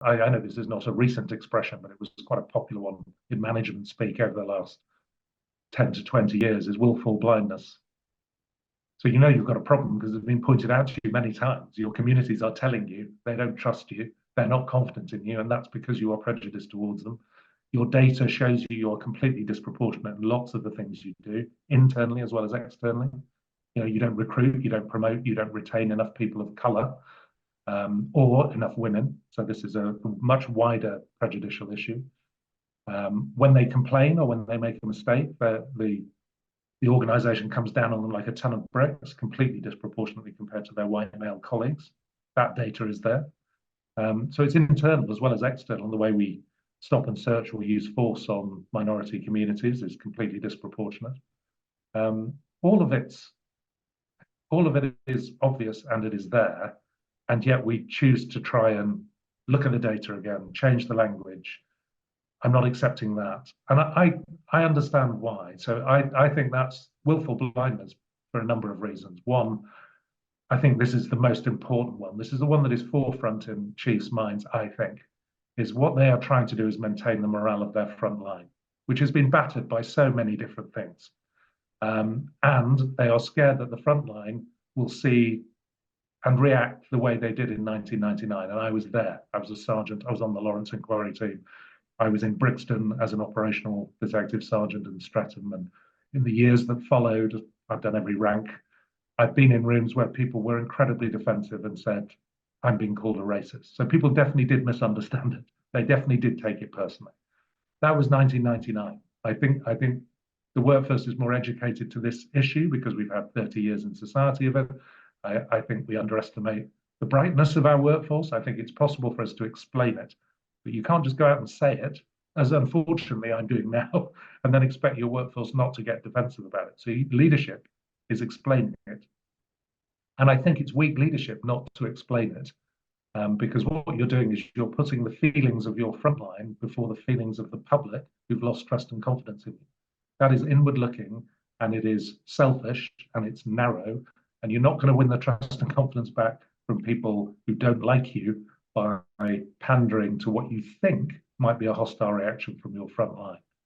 I know this is not a recent expression, but it was quite a popular one in management speak over the last 10 to 20 years, is willful blindness. So you know you've got a problem because it's been pointed out to you many times. Your communities are telling you they don't trust you, they're not confident in you, and that's because you are prejudiced towards them. Your data shows you are completely disproportionate in lots of the things you do, internally as well as externally. You know, you don't recruit, you don't promote, you don't retain enough people of colour or enough women. So this is a much wider prejudicial issue. When they complain or when they make a mistake, the organisation comes down on them like a ton of bricks, completely disproportionately compared to their white male colleagues. That data is there. So it's internal as well as external. The way we stop and search or use force on minority communities is completely disproportionate. All of it is obvious and it is there, and yet we choose to try and look at the data again, change the language. I'm not accepting that, and I understand why. So I think that's willful blindness for a number of reasons. One, I think this is the most important one. This is the one that is forefront in chiefs' minds, I think, is what they are trying to do is maintain the morale of their front line, which has been battered by so many different things. And they are scared that the front line will see and react the way they did in 1999. And I was there. I was a sergeant. I was on the Lawrence Inquiry team. I was in Brixton as an operational detective sergeant in Streatham. And in the years that followed, I've done every rank. I've been in rooms where people were incredibly defensive and said, I'm being called a racist. So people definitely did misunderstand it. They definitely did take it personally. That was 1999. I think the workforce is more educated to this issue because we've had 30 years in society of it. I think we underestimate the brightness of our workforce. I think it's possible for us to explain it, but you can't just go out and say it, as unfortunately I'm doing now, and then expect your workforce not to get defensive about it. So leadership is explaining it. And I think it's weak leadership not to explain it, because what you're doing is you're putting the feelings of your frontline before the feelings of the public who've lost trust and confidence in you. That is inward looking, and it is selfish, and it's narrow, and you're not going to win the trust and confidence back from people who don't like you by pandering to what you think might be a hostile reaction from your front line.